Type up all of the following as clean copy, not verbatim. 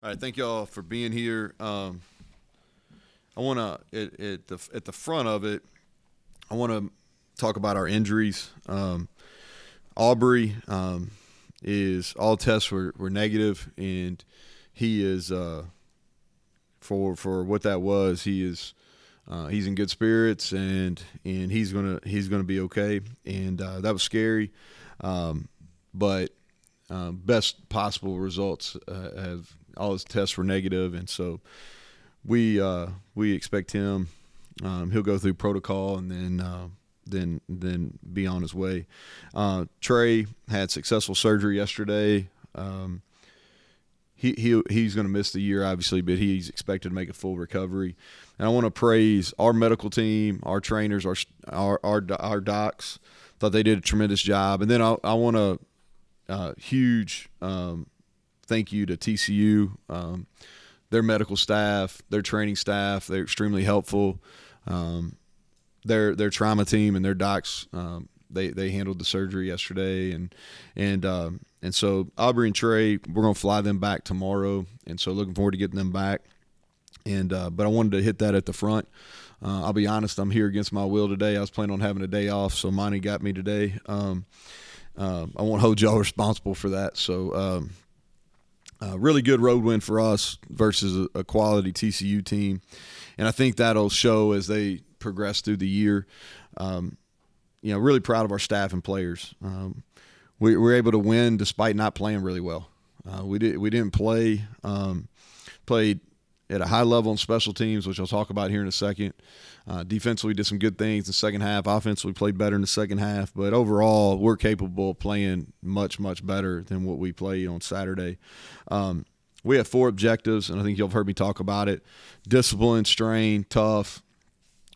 All right, thank y'all for being here. I want to at the front of it, I want to talk about our injuries. Aubrey is all tests were negative, and he is for what that was. He's in good spirits, and he's gonna be okay. And that was scary, but best possible results have all his tests were negative, and so we expect him. He'll go through protocol and then be on his way. Trey had successful surgery yesterday. He's going to miss the year, obviously, but he's expected to make a full recovery. And I want to praise our medical team, our trainers, our docs. Thought they did a tremendous job. And then I want to huge thank you to TCU, their medical staff, their training staff. They're extremely helpful. Their trauma team and their docs, they handled the surgery yesterday, and so Aubrey and Trey, we're gonna fly them back tomorrow, and so looking forward to getting them back. And but I wanted to hit that at the front. I'll be honest, I'm here against my will today. I was planning on having a day off, so Monty got me today. I won't hold y'all responsible for that. So really good road win for us versus a quality TCU team, and I think that'll show as they progress through the year. Really proud of our staff and players. We were able to win despite not playing really well. We didn't play played at a high level on special teams, which I'll talk about here in a second. Defensively, did some good things in the second half. Offensively, played better in the second half. But overall, we're capable of playing much, much better than what we played on Saturday. We have 4 objectives, and I think you've heard me talk about it: discipline, strain, tough,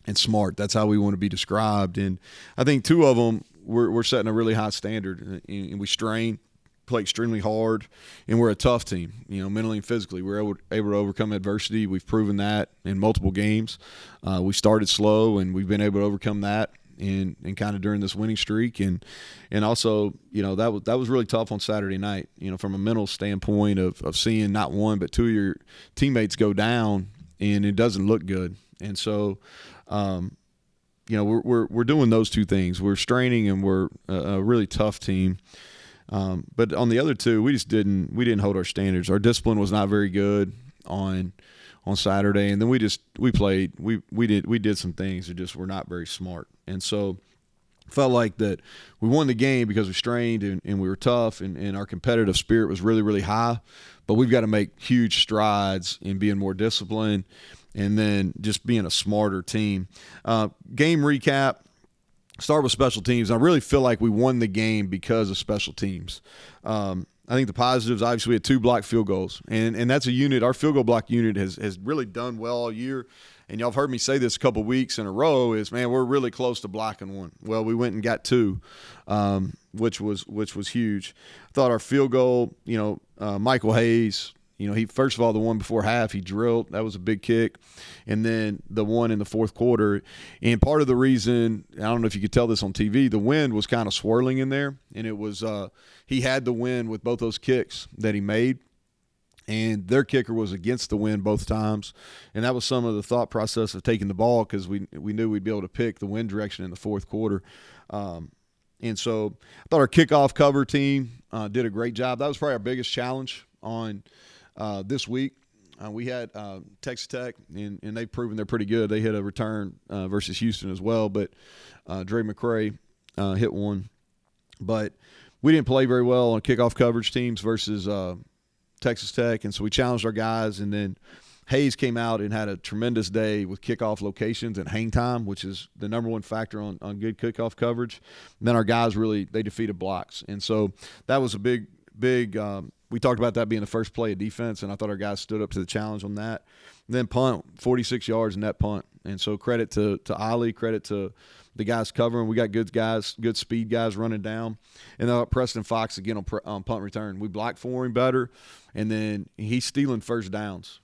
and smart. That's how we want to be described. And I think 2 of them, we're setting a really high standard, and we strain, play extremely hard, and we're a tough team, mentally and physically. We're able to overcome adversity. We've proven that in multiple games. We started slow, and we've been able to overcome that and kind of during this winning streak. And also, that was really tough on Saturday night, from a mental standpoint of seeing not 1 but 2 of your teammates go down, and it doesn't look good. And so, we're doing those 2 things. We're straining, and we're a really tough team. But on the other 2, we didn't hold our standards. Our discipline was not very good on Saturday, and then we did some things that just were not very smart. And so felt like that we won the game because we strained and we were tough, and our competitive spirit was really, really high. But we've got to make huge strides in being more disciplined and then just being a smarter team. Game recap. Start with special teams. I really feel like we won the game because of special teams. I think the positives, obviously, we had 2 blocked field goals, and that's a unit. Our field goal block unit has really done well all year. And y'all have heard me say this a couple weeks in a row is, man, we're really close to blocking 1. Well, we went and got 2, which was huge. I thought our field goal, Michael Hayes, he, first of all, the one before half, he drilled. That was a big kick. And then the one in the fourth quarter. And part of the reason, I don't know if you could tell this on TV, the wind was kind of swirling in there. And it was he had the wind with both those kicks that he made. And their kicker was against the wind both times. And that was some of the thought process of taking the ball because we knew we'd be able to pick the wind direction in the fourth quarter. And so I thought our kickoff cover team did a great job. That was probably our biggest challenge on this week. We had Texas Tech, and they've proven they're pretty good. They hit a return versus Houston as well, but Dre McCray hit one. But we didn't play very well on kickoff coverage teams versus Texas Tech, and so we challenged our guys. And then Hayes came out and had a tremendous day with kickoff locations and hang time, which is the number 1 factor on good kickoff coverage. And then our guys they defeated blocks. And so that was a big we talked about that being the first play of defense, and I thought our guys stood up to the challenge on that. And then punt, 46 yards net punt. And so credit to Ollie, credit to the guys covering. We got good guys, good speed guys running down. And then Preston Fox again on punt return. We blocked for him better, and then he's stealing first downs.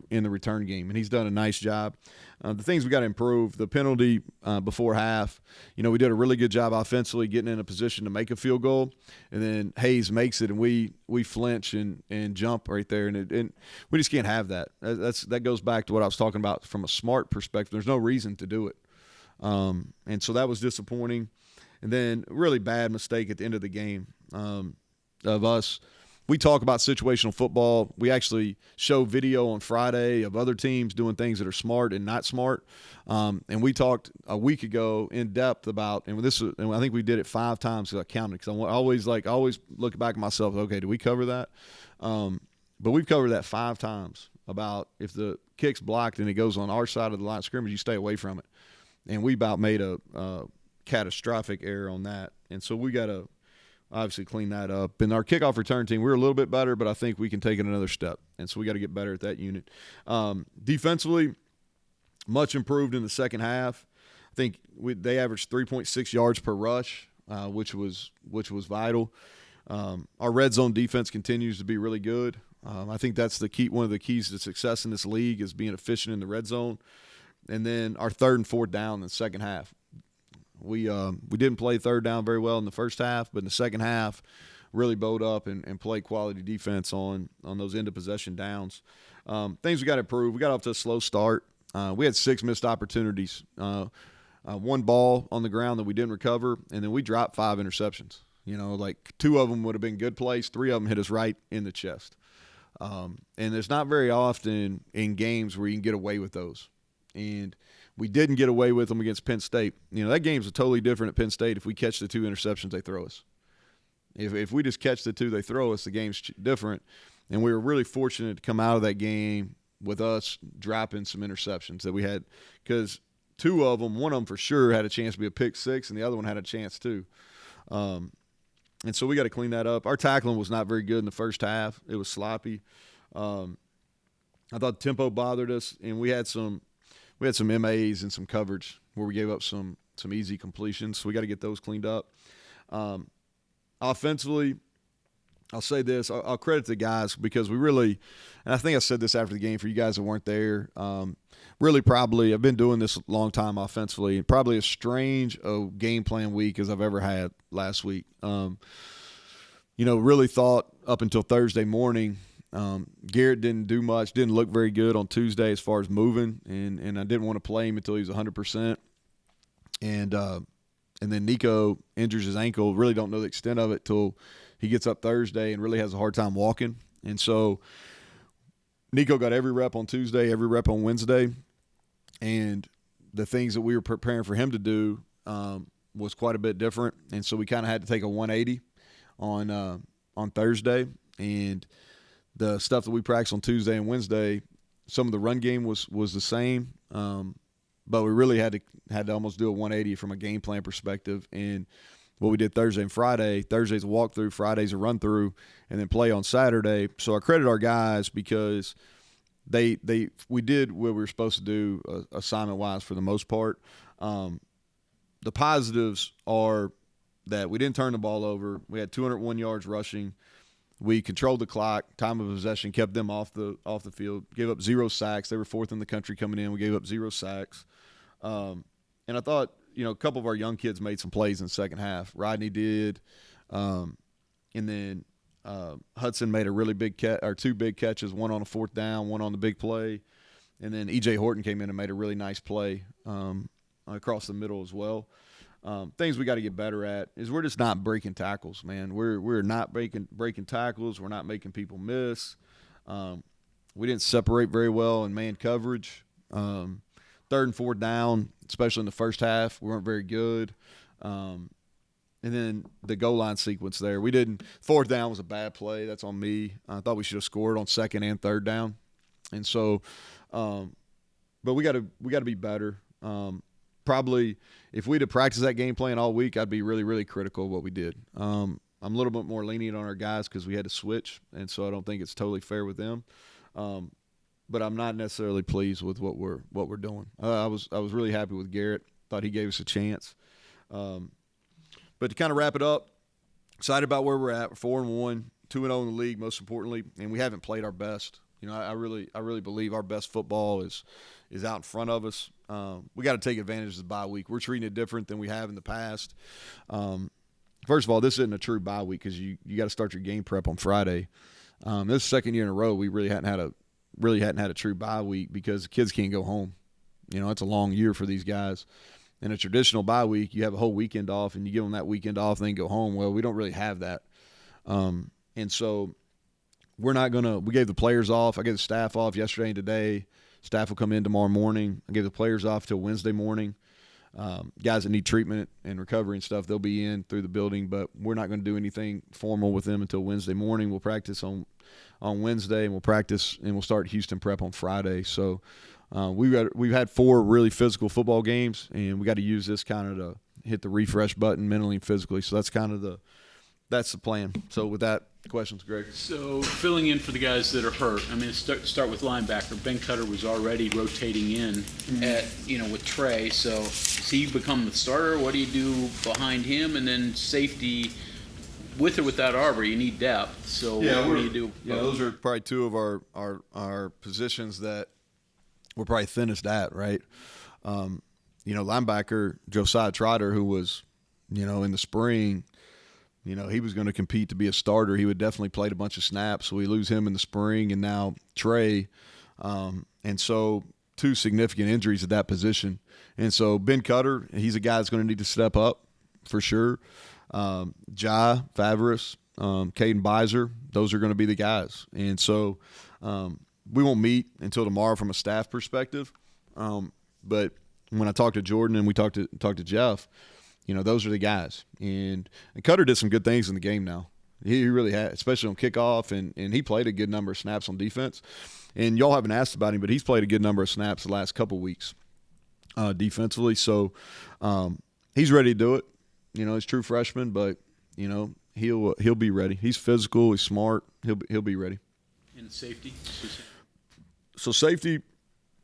in the return game, and he's done a nice job. The things we got to improve, the penalty before half. We did a really good job offensively getting in a position to make a field goal, and then Hayes makes it, and we flinch and jump right there, and we just can't have that. That goes back to what I was talking about from a smart perspective. There's no reason to do it, and so that was disappointing. And then really bad mistake at the end of the game of us. We talk about situational football. We actually show video on Friday of other teams doing things that are smart and not smart. And we talked a week ago in depth about, and I think we did it 5 times because I counted. Because I always look back at myself. Okay, did we cover that? But we've covered that 5 times about if the kick's blocked and it goes on our side of the line of scrimmage, you stay away from it. And we about made a catastrophic error on that. And so we got to obviously clean that up. And our kickoff return team, we're a little bit better, but I think we can take it another step. And so we got to get better at that unit. Defensively, much improved in the second half. I think they averaged 3.6 yards per rush, which was vital. Our red zone defense continues to be really good. I think that's the key. One of the keys to success in this league is being efficient in the red zone. And then our 3rd and 4th down in the second half. We didn't play 3rd down very well in the first half, but in the second half, really bowed up and played quality defense on those end of possession downs. Things we got to improve. We got off to a slow start. We had 6 missed opportunities. 1 ball on the ground that we didn't recover, and then we dropped 5 interceptions. 2 of them would have been good plays. 3 of them hit us right in the chest. And it's not very often in games where you can get away with those. And we didn't get away with them against Penn State. That game's totally different at Penn State if we catch the 2 interceptions they throw us. If we just catch the 2 they throw us, the game's different. And we were really fortunate to come out of that game with us dropping some interceptions that we had, because 2 of them, one of them for sure had a chance to be a pick 6, and the other one had a chance too. And so we got to clean that up. Our tackling was not very good in the first half. It was sloppy. I thought the tempo bothered us, and we had some MAs and some coverage where we gave up some easy completions. So we got to get those cleaned up. Offensively, I'll say this. I'll credit the guys because we really – and I think I said this after the game for you guys that weren't there. Really probably – I've been doing this a long time offensively, and probably as strange a game plan week as I've ever had last week. Really thought up until Thursday morning – Garrett didn't do much, didn't look very good on Tuesday as far as moving, and I didn't want to play him until he was 100%. And then Nico injures his ankle. Really don't know the extent of it till he gets up Thursday and really has a hard time walking. And so Nico got every rep on Tuesday, every rep on Wednesday, and the things that we were preparing for him to do was quite a bit different. And so we kind of had to take a 180 on Thursday, and the stuff that we practiced on Tuesday and Wednesday, some of the run game was the same, but we really had to almost do a 180 from a game plan perspective. And what we did Thursday and Friday, Thursday's a walkthrough, Friday's a run through, and then play on Saturday. So I credit our guys because we did what we were supposed to do assignment wise for the most part. The positives are that we didn't turn the ball over. We had 201 yards rushing. We controlled the clock, time of possession, kept them off the field, gave up 0 sacks. They were 4th in the country coming in. We gave up 0 sacks. And I thought, a couple of our young kids made some plays in the second half. Rodney did. And then Hudson made a really big catch, or 2 big catches, one on a 4th down, one on the big play. And then E.J. Horton came in and made a really nice play across the middle as well. Things we got to get better at is we're just not breaking tackles, man. We're not breaking tackles. We're not making people miss. We didn't separate very well in man coverage. 3rd and 4th down, especially in the first half, we weren't very good. And then the goal line sequence there, we didn't. 4th down was a bad play. That's on me. I thought we should have scored on 2nd and 3rd down. And so, but we got to be better. Probably if we'd have practiced that game plan all week, I'd be really, really critical of what we did. I'm a little bit more lenient on our guys because we had to switch, and so I don't think it's totally fair with them. But I'm not necessarily pleased with what we're doing. I was really happy with Garrett. Thought he gave us a chance. But to kind of wrap it up, excited about where we're at. We're 4-1, 2-0 in the league, most importantly, and we haven't played our best I really believe our best football is out in front of us. We got to take advantage of the bye week. We're treating it different than we have in the past. First of all, this isn't a true bye week because you got to start your game prep on Friday. This is the second year in a row we really hadn't had a true bye week because the kids can't go home. It's a long year for these guys. In a traditional bye week, you have a whole weekend off, and you give them that weekend off, and then go home. Well, we don't really have that, and so we're not gonna. We gave the players off. I gave the staff off yesterday and today. Staff will come in tomorrow morning. I gave the players off till Wednesday morning. Guys that need treatment and recovery and stuff, they'll be in through the building, but we're not going to do anything formal with them until Wednesday morning. We'll practice on Wednesday, and we'll start Houston prep on Friday. So we've had 4 really physical football games, and we got to use this kind of to hit the refresh button mentally and physically. So that's kind of that's the plan. So with that, questions, Greg? So filling in for the guys that are hurt. I mean, start with linebacker. Ben Cutter was already rotating in with Trey. So does he become the starter? What do you do behind him? And then safety, with or without Arbor, you need depth. So what do you do? Yeah, those are probably 2 of our positions that we're probably thinnest at, right? Linebacker Josiah Trotter, who was, in the spring, he was going to compete to be a starter. He would definitely played a bunch of snaps. So we lose him in the spring, and now Trey. And so 2 significant injuries at that position. And so Ben Cutter, he's a guy that's going to need to step up for sure. Jai Favris, Caden Beiser, those are going to be the guys. And so we won't meet until tomorrow from a staff perspective. But when I talked to Jordan and we talked to Jeff, those are the guys. And Cutter did some good things in the game now. He really had, especially on kickoff, and he played a good number of snaps on defense. And y'all haven't asked about him, but he's played a good number of snaps the last couple weeks defensively. So he's ready to do it. He's a true freshman, but, he'll be ready. He's physical. He's smart. He'll be ready. And safety? So safety,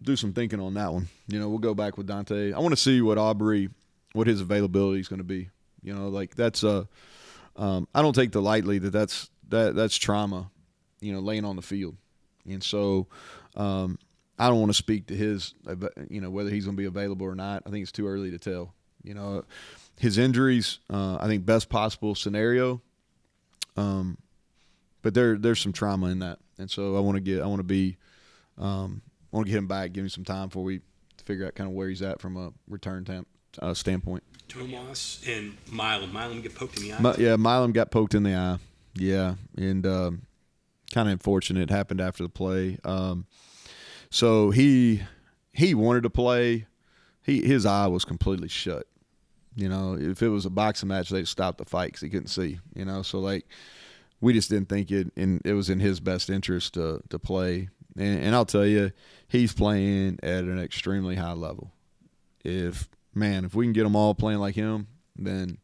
do some thinking on that one. We'll go back with Dante. I want to see what his availability is going to be. That's I don't take the lightly that's trauma, laying on the field. And so I don't want to speak to his, whether he's going to be available or not. I think it's too early to tell. His injuries, I think best possible scenario. But there's some trauma in that. And so I want to get him back, give him some time before we figure out kind of where he's at from a return standpoint. Tomas and Milam get poked in the eye. Yeah, Milam got poked in the eye. Yeah, and kind of unfortunate. It happened after the play. So he wanted to play. His eye was completely shut. If it was a boxing match, they'd stop the fight because he couldn't see. So we just didn't think it was in his best interest to play. And I'll tell you, he's playing at an extremely high level. If we can get them all playing like him, then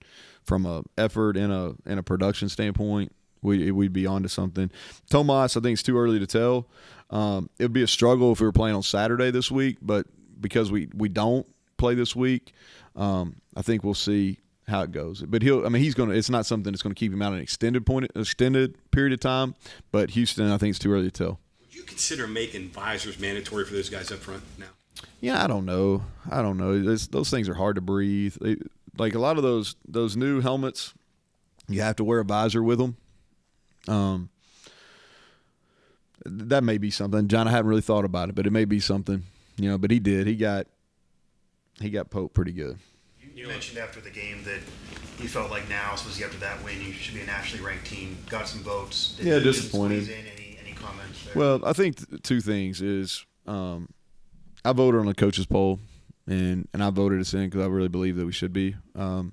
from a effort and a production standpoint, we'd be onto something. Tomas, I think it's too early to tell. It would be a struggle if we were playing on Saturday this week, but because we don't play this week, I think we'll see how it goes. But it's not something that's going to keep him out an extended period of time. But Houston, I think it's too early to tell. Would you consider making visors mandatory for those guys up front now? Yeah, I don't know. Those things are hard to breathe. Like a lot of those new helmets, you have to wear a visor with them. That may be something. John, I haven't really thought about it, but it may be something. But he did. He got poked pretty good. You mentioned after the game that you felt like now, especially after that win, you should be a nationally ranked team. Got some votes. Disappointed. Any comments there? Well, I think 2 things is I voted on the coaches poll, and I voted us in because I really believe that we should be. I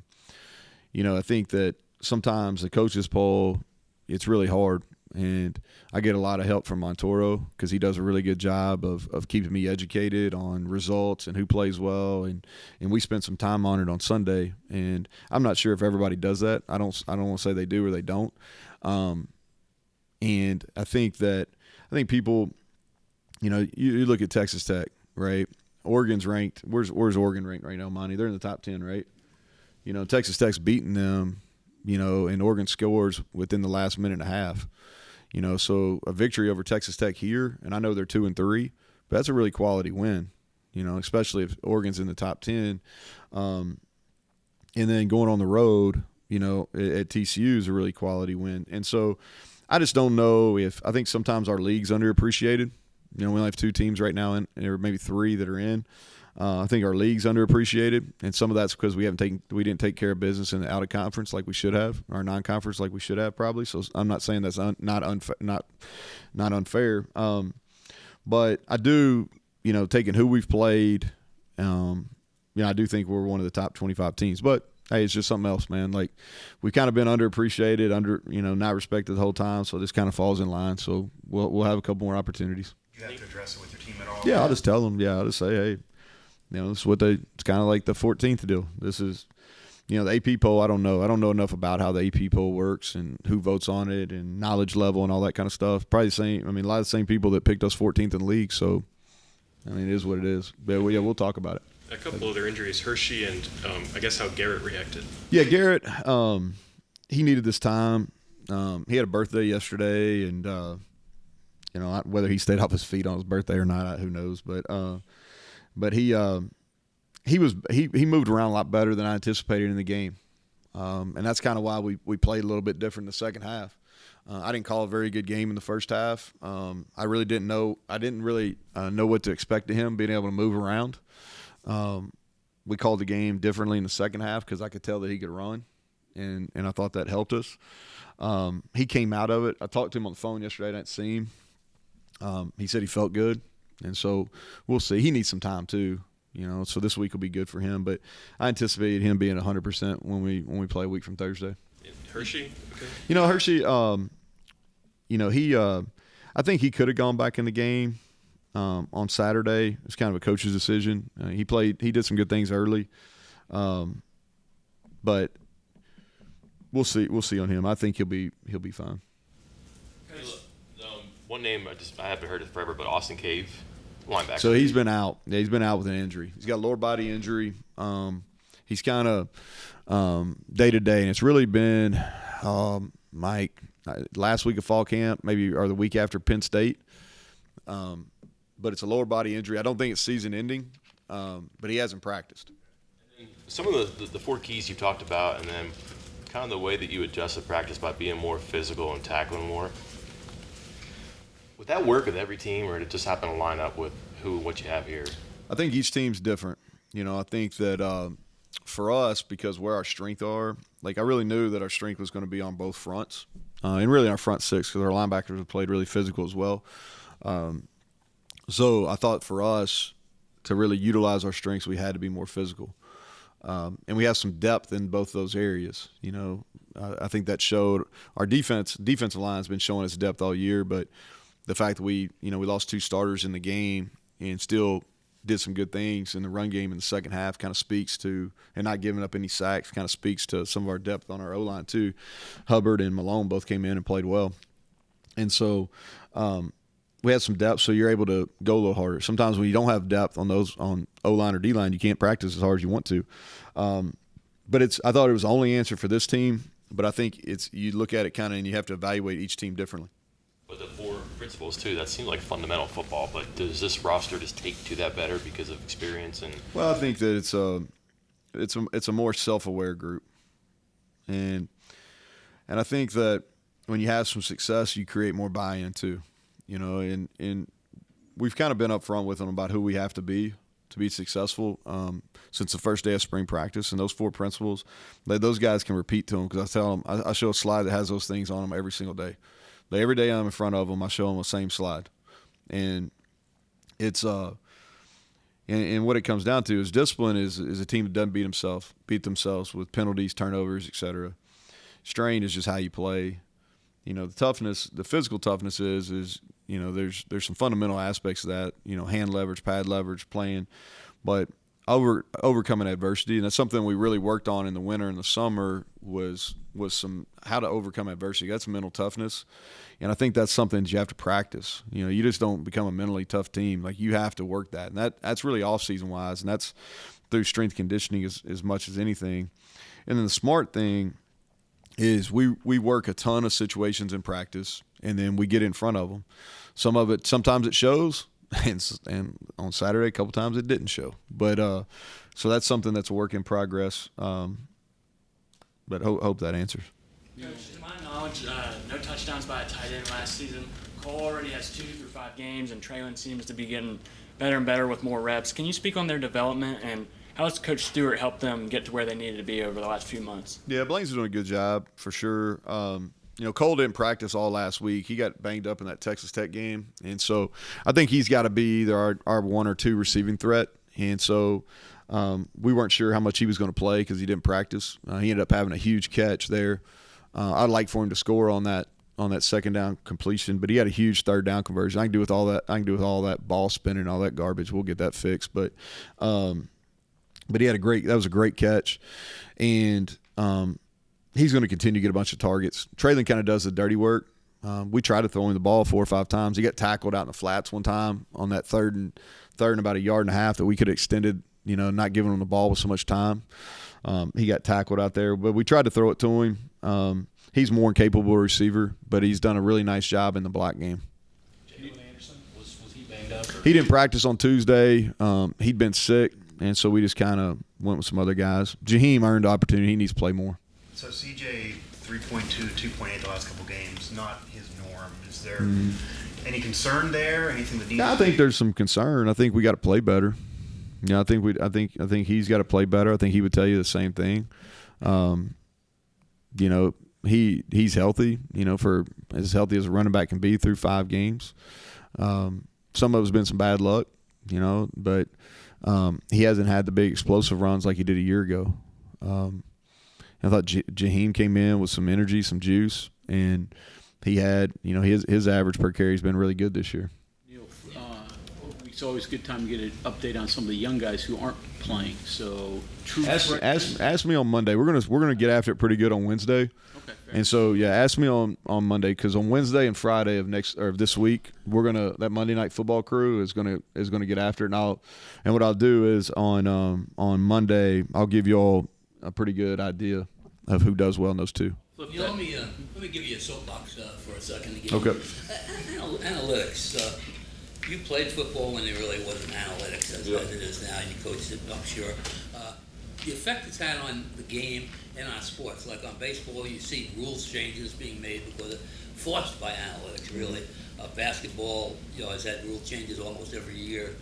think that sometimes the coaches poll, it's really hard. And I get a lot of help from Montoro because he does a really good job of keeping me educated on results and who plays well. And we spent some time on it on Sunday. And I'm not sure if everybody does that. I don't want to say they do or they don't. And I think people, you look at Texas Tech, right? Oregon's ranked. Where's Oregon ranked right now, Monty? They're in the top 10, right? Texas Tech's beating them, and Oregon scores within the last minute and a half. So a victory over Texas Tech here, and I know they're 2-3, but that's a really quality win, especially if Oregon's in the top 10. And then going on the road, at TCU is a really quality win. And so I just don't know I think sometimes our league's underappreciated. We only have 2 teams right now, and or maybe 3 that are in. I think our league's underappreciated, and some of that's because we didn't take care of business in the out of conference like we should have, our non-conference like we should have probably. So I'm not saying that's not unfair, but I do, taking who we've played, I do think we're one of the top 25 teams. But hey, it's just something else, man. Like we've kind of been underappreciated, not respected the whole time. So this kind of falls in line. So we'll have a couple more opportunities. Do you have to address it with your team at all? Yeah, I'll just tell them. Yeah, I'll just say, hey. This is it's kind of like the 14th deal. This is, the AP poll, I don't know. I don't know enough about how the AP poll works and who votes on it and knowledge level and all that kind of stuff. Probably the same. A lot of the same people that picked us 14th in the league. So, it is what it is. But, we'll talk about it. A couple of their injuries, Hershey and I guess how Garrett reacted. Yeah, Garrett, he needed this time. He had a birthday yesterday, and, whether he stayed off his feet on his birthday or not, who knows. But he moved around a lot better than I anticipated in the game, and that's kind of why we played a little bit different in the second half. I didn't call a very good game in the first half. I really didn't know. I didn't really know what to expect of him being able to move around. We called the game differently in the second half because I could tell that he could run, and I thought that helped us. He came out of it. I talked to him on the phone yesterday. I didn't see him. He said he felt good. And so we'll see. He needs some time too, so this week will be good for him. But I anticipate him being 100% when we play a week from Thursday. Hershey? Okay. Hershey, I think he could have gone back in the game on Saturday. It's kind of a coach's decision. He did some good things early. But we'll see. We'll see on him. I think he'll be fine. One name I haven't heard it forever, but Austin Cave, linebacker. So he's been out. Yeah, he's been out with an injury. He's got a lower body injury. He's kind of day to day, and it's really been last week of fall camp, maybe or the week after Penn State. But it's a lower body injury. I don't think it's season ending, but he hasn't practiced. Some of the 4 keys you talked about, and then kind of the way that you adjust the practice by being more physical and tackling more. Would that work with every team, or did it just happen to line up with what you have here? I think each team's different. I think that for us, because where our strengths are, like I really knew that our strength was going to be on both fronts, and really our front 6 because our linebackers have played really physical as well. So I thought for us to really utilize our strengths, we had to be more physical. And we have some depth in both those areas. I think that showed our defensive line has been showing its depth all year, but the fact that we lost 2 starters in the game and still did some good things in the run game in the second half kind of speaks to, and not giving up any sacks, kind of speaks to some of our depth on our O-line too. Hubbard and Malone both came in and played well. And so we had some depth, so you're able to go a little harder. Sometimes when you don't have depth on O-line or D-line, you can't practice as hard as you want to. But I thought it was the only answer for this team, but I think you look at it kind of and you have to evaluate each team differently. But the 4 principles too, that seems like fundamental football, but does this roster just take to that better because of experience? Well, I think that it's a more self-aware group. And I think that when you have some success, you create more buy-in too. And we've kind of been upfront with them about who we have to be successful since the first day of spring practice. And those 4 principles, those guys can repeat to them because I tell them, I show a slide that has those things on them every single day. Every day I'm in front of them, I show them the same slide. And it's and what it comes down to is discipline is a team that doesn't beat themselves with penalties, turnovers, etc. Strain is just how you play. The toughness, the physical toughness is there's some fundamental aspects of that, hand leverage, pad leverage, playing, but overcoming adversity, and that's something we really worked on in the winter and the summer was some how to overcome adversity. That's mental toughness, and I think that's something that you have to practice. You just don't become a mentally tough team. Like you have to work that, and that's really off season wise, and that's through strength conditioning as much as anything. And then the smart thing is we work a ton of situations in practice, and then we get in front of them. Sometimes it shows, and on Saturday a couple times it didn't show. But so that's something that's a work in progress. But hope that answers. Coach, to my knowledge, no touchdowns by a tight end last season. Cole already has 2 through 5 games, and Traylon seems to be getting better and better with more reps. Can you speak on their development, and how has Coach Stewart helped them get to where they needed to be over the last few months? Yeah, Blaine's doing a good job for sure. Cole didn't practice all last week. He got banged up in that Texas Tech game, and so I think he's got to be either our 1 or 2 receiving threat. And so we weren't sure how much he was going to play because he didn't practice. He ended up having a huge catch there. I'd like for him to score on that second down completion, but he had a huge third down conversion. I can do with all that ball spinning and all that garbage. We'll get that fixed. But he had that was a great catch, and he's going to continue to get a bunch of targets. Traylon kind of does the dirty work. We tried to throw him the ball 4 or 5 times. He got tackled out in the flats one time on that third and about 1.5 yards that we could have extended, not giving him the ball with so much time. He got tackled out there, but we tried to throw it to him. He's more capable receiver, but he's done a really nice job in the block game. Jalen Anderson, was he banged up? He didn't practice on Tuesday. He'd been sick, and so we just kind of went with some other guys. Jaheim earned the opportunity. He needs to play more. So CJ 3.2, 2.8 the last couple games, not his norm. Is there any concern there? Anything that needs? I think there's some concern. I think we got to play better. I think he's got to play better. I think he would tell you the same thing. He's healthy. For as healthy as a running back can be through 5 games. Some of it's been some bad luck, but he hasn't had the big explosive runs like he did a year ago. I thought Jaheim came in with some energy, some juice, and he had, his average per carry has been really good this year. Neal, it's always a good time to get an update on some of the young guys who aren't playing. So, ask me on Monday. We're gonna get after it pretty good on Wednesday. Okay. And so ask me on Monday, because on Wednesday and Friday of this week that Monday Night Football crew is gonna get after it. And what I'll do is on Monday I'll give you all a pretty good idea of who does well in those 2. Neal, let me give you a soapbox for a second again. Okay. Analytics. You played football when there really wasn't analytics as it is now. You coached it, I'm sure. The effect it's had on the game and on sports, like on baseball, you see rules changes being made because forced by analytics. Really, basketball, has had rule changes almost every year.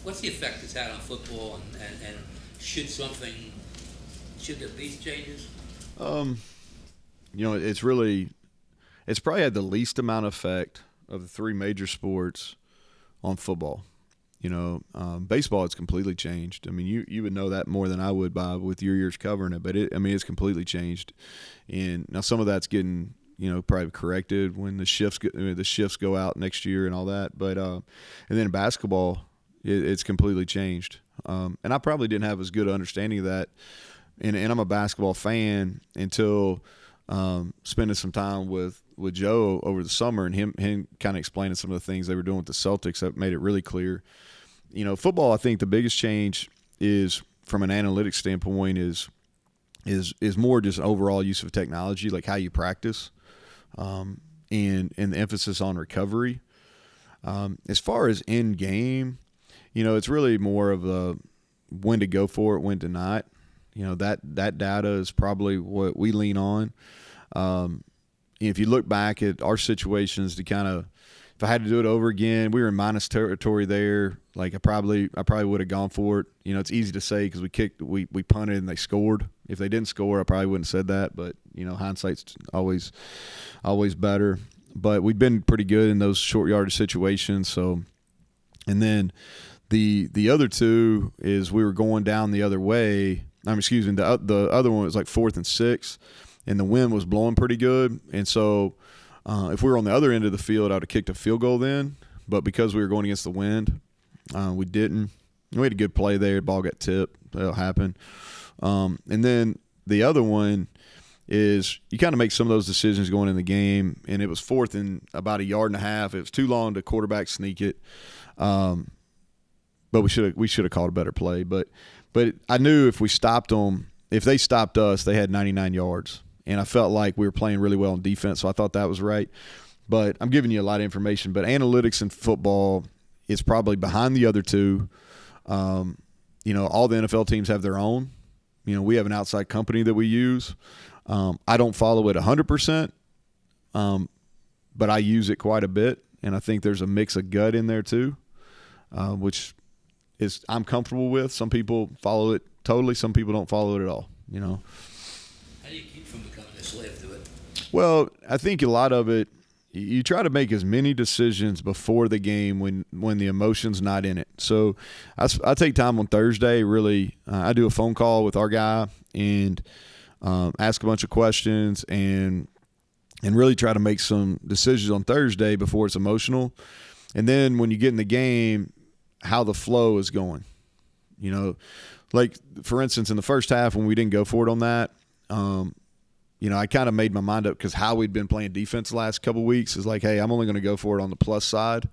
What's the effect it's had on football, and should there be changes? It's probably had the least amount of effect of the 3 major sports on football. Baseball has completely changed. I mean, you would know that more than I would, Bob, with your years covering it. But it's completely changed. And now some of that's getting probably corrected when the shifts go out next year and all that. But and then in basketball, it's completely changed. And I probably didn't have as good an understanding of that. And I'm a basketball fan until spending some time with Joe over the summer, and him kind of explaining some of the things they were doing with the Celtics that made it really clear. Football, I think the biggest change is from an analytics standpoint is more just overall use of technology, like how you practice, and the emphasis on recovery. As far as in game, it's really more of a when to go for it, when to not. That data is probably what we lean on. If you look back at our situations to kind of, if I had to do it over again, we were in minus territory there. Like I probably would have gone for it. It's easy to say because we punted and they scored. If they didn't score, I probably wouldn't have said that. But hindsight's always better. But we've been pretty good in those short yardage situations. So, and then the other 2 is we were going down the other way. The other one was like 4th and 6, and the wind was blowing pretty good. And so if we were on the other end of the field, I would have kicked a field goal then. But because we were going against the wind, we didn't. We had a good play there. The ball got tipped. That'll happen. And then the other one is you kind of make some of those decisions going in the game, and it was 4th and about 1.5 yards. It was too long to quarterback sneak it. But we should have called a better play. But I knew if we stopped them, if they stopped us, they had 99 yards. And I felt like we were playing really well on defense, so I thought that was right. But I'm giving you a lot of information. But analytics in football is probably behind the other two. You know, all the NFL teams have their own. You know, we have an outside company that we use. I don't follow it 100%, but I use it quite a bit. And I think there's a mix of gut in there too, which is I'm comfortable with. Some people follow it totally. Some people don't follow it at all, you know. How do you keep from becoming a slave to it? Well, I think a lot of it, you try to make as many decisions before the game when the emotion's not in it. So I take time on Thursday, really. I do a phone call with our guy and ask a bunch of questions and really try to make some decisions on Thursday before it's emotional. And then when you get in the game, how the flow is going. You know, like, for instance, in the first half when we didn't go for it on that, you know, I kind of made my mind up because how we'd been playing defense the last couple of weeks is like, hey, I'm only going to go for it on the plus side.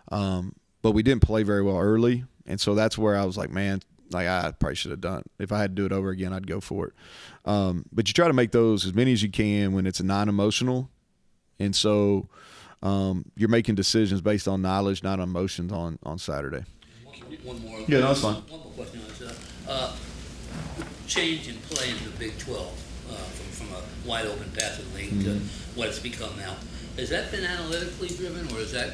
But we didn't play very well early. And so that's where I was like, man, like I probably should have done. If I had to do it over again, I'd go for it. But you try to make those as many as you can when it's non-emotional. And so you're making decisions based on knowledge, not on emotions on Saturday. One more. Yeah, no, that's fine. One more question on this. Change in play in the Big 12 from a wide open passing league to what it's become now. Has that been analytically driven, or is that?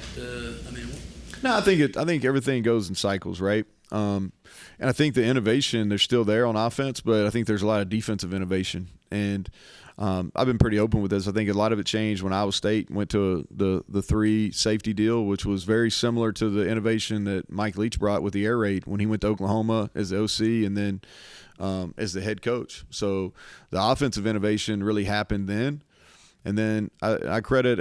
No, I think everything goes in cycles, right? And I think the innovation, they're still there on offense, but I think there's a lot of defensive innovation. And I've been pretty open with this. I think a lot of it changed when Iowa State went to the 3 safety deal, which was very similar to the innovation that Mike Leach brought with the air raid when he went to Oklahoma as the OC and then as the head coach. So the offensive innovation really happened then. And then I credit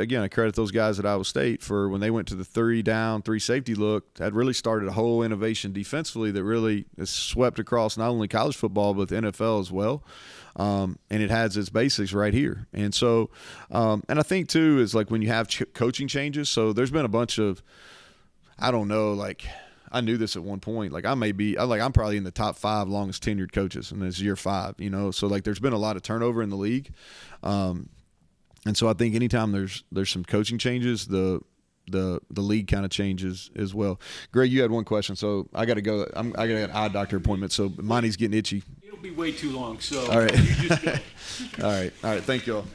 those guys at Iowa State for when they went to the 3 down, 3 safety look, that really started a whole innovation defensively that really is swept across not only college football but the NFL as well. And it has its basics right here. And so, and I think too is like when you have coaching changes. So there's been a bunch of, I don't know, like I knew this at one point. Like I'm probably in the top 5 longest tenured coaches, and it's year 5. You know, so like there's been a lot of turnover in the league. And so I think anytime there's some coaching changes, the league kind of changes as well. Greg, you had one question, so I got to go. I got an eye doctor appointment, so Monty's getting itchy. It'll be way too long, so all right. you just go. All right. Thank you all.